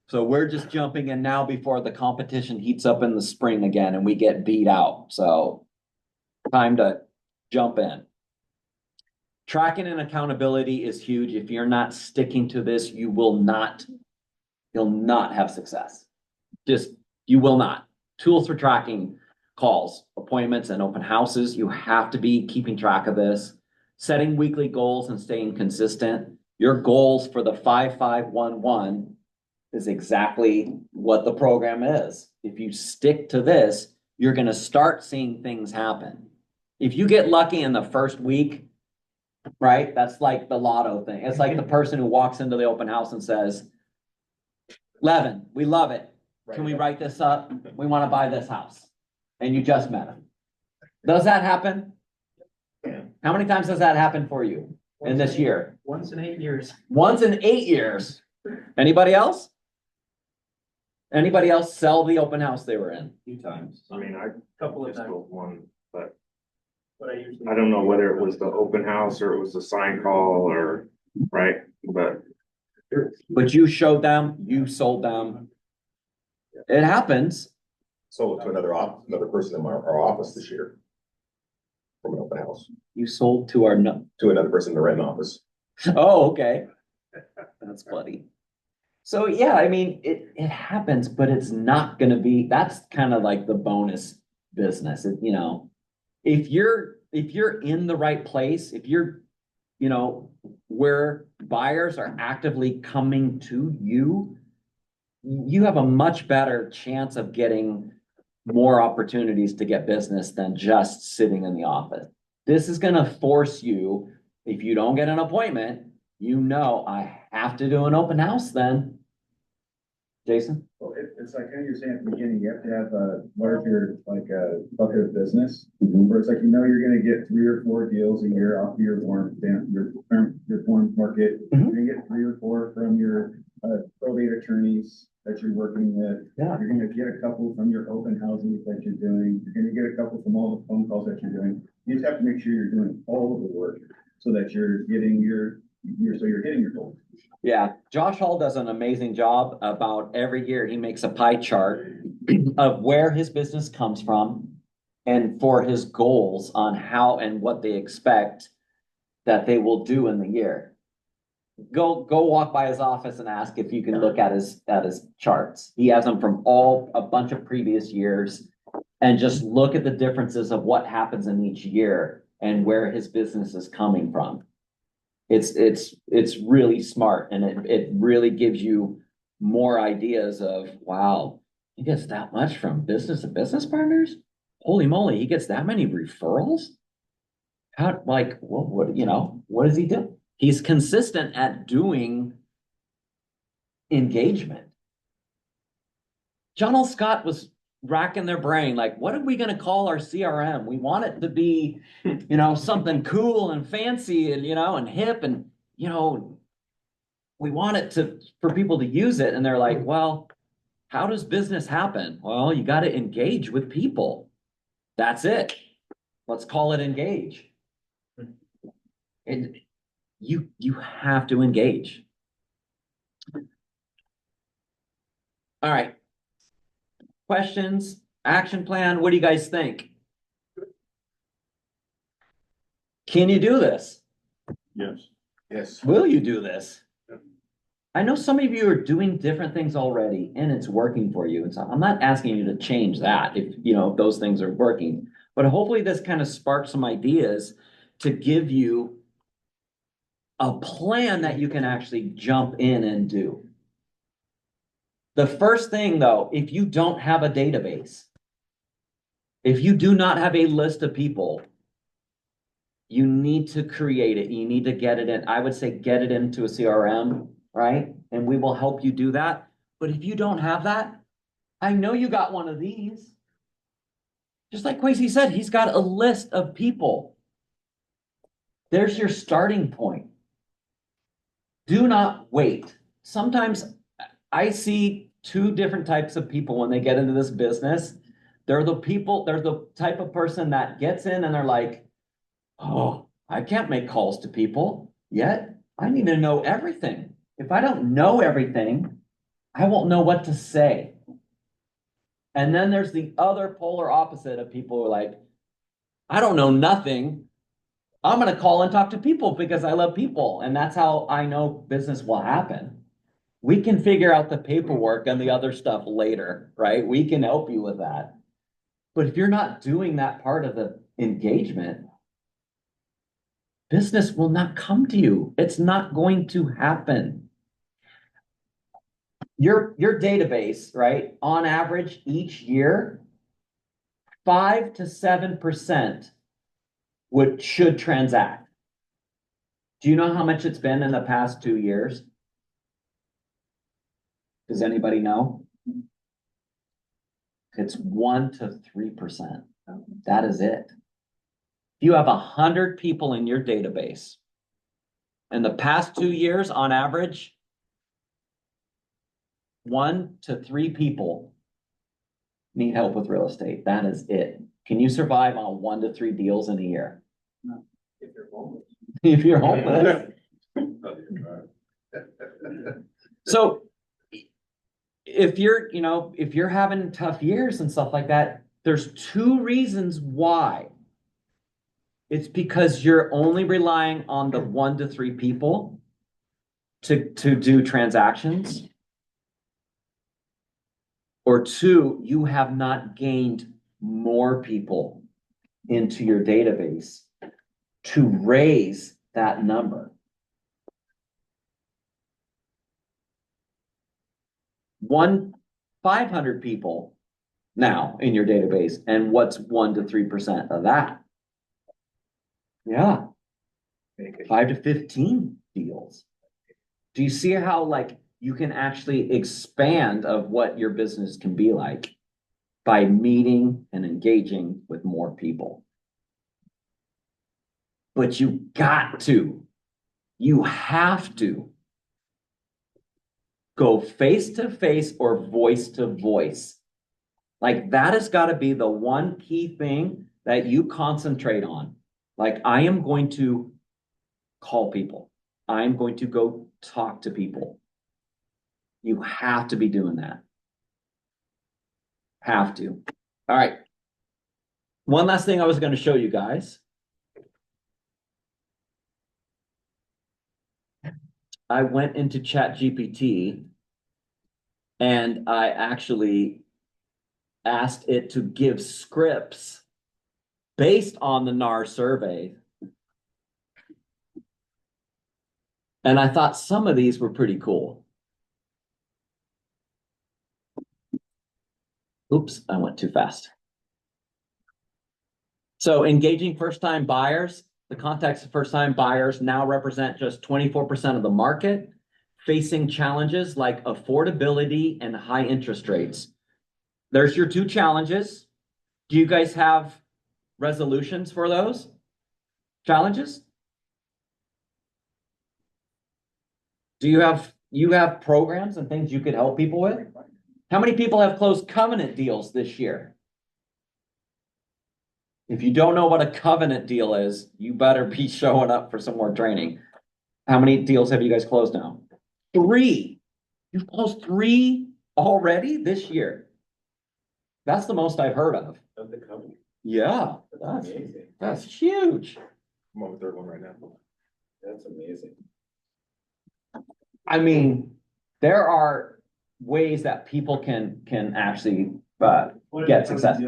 So we're just jumping in now before the competition heats up in the spring again and we get beat out. So time to jump in. Tracking and accountability is huge. If you're not sticking to this, you'll not have success. You will not. Tools for tracking calls, appointments, and open houses. You have to be keeping track of this. Setting weekly goals and staying consistent. Your goals for the 5511 is exactly what the program is. If you stick to this, you're going to start seeing things happen. If you get lucky in the first week, right? That's like the lotto thing. It's like the person who walks into the open house and says, Levin, we love it. Can we write this up? We want to buy this house. And you just met him. Does that happen? How many times does that happen for you in this year? Once in 8 years. Once in 8 years. Anybody else? Anybody else sell the open house they were in? A few times. I mean, I Couple of just times. built one, but But I usually. I don't know whether it was the open house or it was the sign call or, right? But you showed them, you sold them. It happens. Sold it to another person in our office this year. From an open house, You sold to our, to another person in the Renton office. oh, okay. That's funny. So yeah, I mean, it happens, but it's not gonna be, that's kind of like the bonus business, you know. If you're in the right place, if you're, you know, where buyers are actively coming to you, you have a much better chance of getting more opportunities to get business than just sitting in the office. This is gonna force you, if you don't get an appointment, you know, I have to do an open house then. Jason? Well, it's like how you're saying at the beginning, you have to have a larger, like a bucket of business. Where it's like, you know, you're gonna get 3 or 4 deals a year off of your warm market. Mhm. You're gonna get 3 or 4 from your probate attorneys that you're working with. Yeah. You're gonna get a couple from your open houses that you're doing. You're gonna get a couple from all the phone calls that you're doing. You just have to make sure you're doing all of the work so that you're getting so you're hitting your goals. Yeah, Josh Hall does an amazing job. About every year, he makes a pie chart of where his business comes from and for his goals on how and what they expect that they will do in the year. Go walk by his office and ask if you can look at his charts. He has them from a bunch of previous years, and just look at the differences of what happens in each year and where his business is coming from. It's really smart, and it really gives you more ideas of, wow, he gets that much from business to business partners? Holy moly, he gets that many referrals? How, like, what, what does he do? He's consistent at doing engagement. John L. Scott was racking their brain, like, what are we gonna call our CRM? We want it to be, something cool and fancy and, and hip and, we want it for people to use it. And they're like, well, how does business happen? Well, you got to engage with people. That's it. Let's call it engage. And you have to engage. All right. Questions, action plan. What do you guys think? Can you do this? Yes. Yes. Will you do this? I know some of you are doing different things already and it's working for you. And so I'm not asking you to change that if, those things are working, but hopefully this kind of sparks some ideas to give you a plan that you can actually jump in and do. The first thing though, if you don't have a database, if you do not have a list of people, you need to create it. You need to get it in. I would say get it into a CRM, right? And we will help you do that. But if you don't have that, I know you got one of these. Just like Quasi said, he's got a list of people. There's your starting point. Do not wait. Sometimes I see two different types of people when they get into this business. They're the type of person that gets in and they're like, oh, I can't make calls to people yet. I need to know everything. If I don't know everything, I won't know what to say. And then there's the other polar opposite of people who are like, I don't know nothing. I'm going to call and talk to people because I love people. And that's how I know business will happen. We can figure out the paperwork and the other stuff later, right? We can help you with that. But if you're not doing that part of the engagement, business will not come to you. It's not going to happen. Your database, right? On average, each year, 5 to 7% should transact. Do you know how much it's been in the past 2 years? Does anybody know? It's 1 to 3%. That is it. If you have 100 people in your database, in the past 2 years, on average, 1 to 3 people need help with real estate. That is it. Can you survive on 1 to 3 deals in a year? No, if you're homeless. If you're homeless. So if you're having tough years and stuff like that, there's 2 reasons why. It's because you're only relying on the 1 to 3 people to do transactions. Or 2, you have not gained more people into your database to raise that number. 500 people now in your database, and what's 1 to 3% of that? Yeah, 5 to 15 deals. Do you see how you can actually expand of what your business can be like by meeting and engaging with more people? But you have to go face to face or voice to voice. Like that has got to be the one key thing that you concentrate on. Like I am going to call people. I'm going to go talk to people. You have to be doing that. Have to. All right. One last thing I was going to show you guys. I went into ChatGPT and I actually asked it to give scripts based on the NAR survey. And I thought some of these were pretty cool. Oops, I went too fast. So engaging first-time buyers, the context of first-time buyers now represent just 24% of the market, facing challenges like affordability and high interest rates. There's your two challenges. Do you guys have resolutions for those challenges? Do you have programs and things you could help people with? How many people have closed covenant deals this year? If you don't know what a covenant deal is, you better be showing up for some more training. How many deals have you guys closed now? 3. You've closed 3 already this year. That's the most I've heard of. Of the company. Yeah, That's amazing. that's huge. I'm on the third one right now. That's amazing. I mean, there are ways that people can actually get success.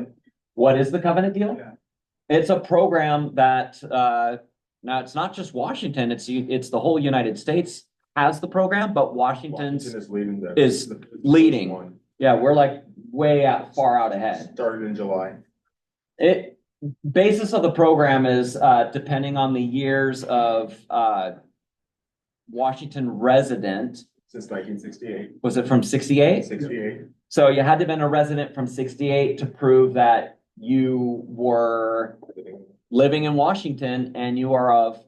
What is the covenant deal? Yeah. It's a program that now it's not just Washington, it's the whole United States has the program, but Washington Washington's is leading the. is the first leading. one. yeah, we're like way out far out ahead. Started in July. It basis of the program is depending on the years of Washington resident. Since 1968. Was it from 68? 68. So you had to have been a resident from 68 to prove that you were living in Washington and you are of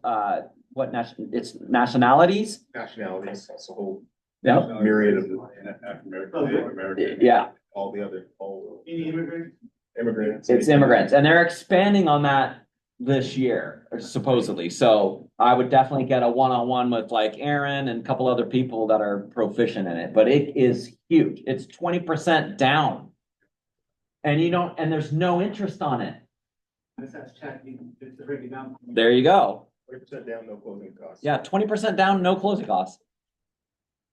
it's nationalities? Nationalities, it's a whole Yep. myriad of American. Yeah, all the other, all Any immigrants? immigrants. it's immigrants and they're expanding on that this year, supposedly. So I would definitely get a one-on-one with like Aaron and a couple other people that are proficient in it, but it is huge. It's 20% down. And and there's no interest on it. That's checking, just to break it down. There you go. 20% down, no closing costs. Yeah, 20% down, no closing costs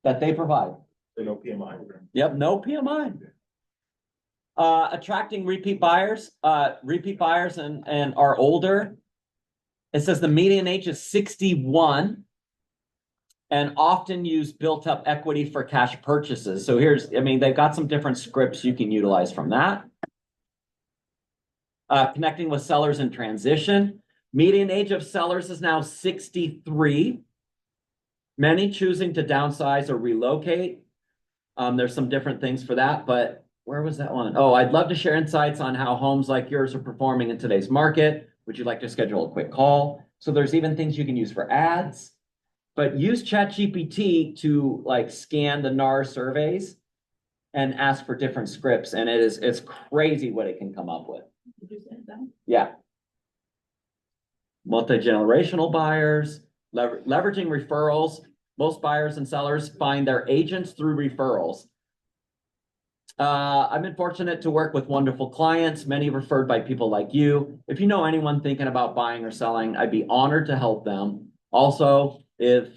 that they provide. So no PMI. Yep, no PMI. Attracting repeat buyers and are older. It says the median age is 61 and often use built up equity for cash purchases. So they've got some different scripts you can utilize from that. Connecting with sellers in transition. Median age of sellers is now 63. Many choosing to downsize or relocate. There's some different things for that, but where was that one? Oh, I'd love to share insights on how homes like yours are performing in today's market. Would you like to schedule a quick call? So there's even things you can use for ads, but use ChatGPT to like scan the NAR surveys and ask for different scripts. And it's crazy what it can come up with. Did you say that? Yeah. Multi-generational buyers, leveraging referrals. Most buyers and sellers find their agents through referrals. I've been fortunate to work with wonderful clients, many referred by people like you. If you know anyone thinking about buying or selling, I'd be honored to help them. Also, is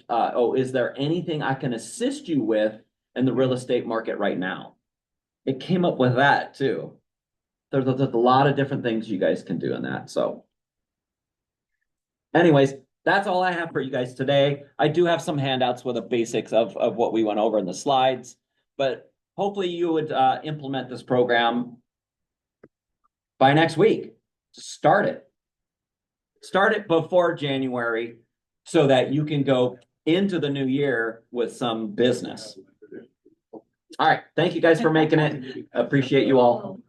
there anything I can assist you with in the real estate market right now? It came up with that too. There's a lot of different things you guys can do in that. So anyways, that's all I have for you guys today. I do have some handouts with the basics of what we went over in the slides, but hopefully you would implement this program by next week. Start it before January so that you can go into the new year with some business. All right. Thank you guys for making it. Appreciate you all.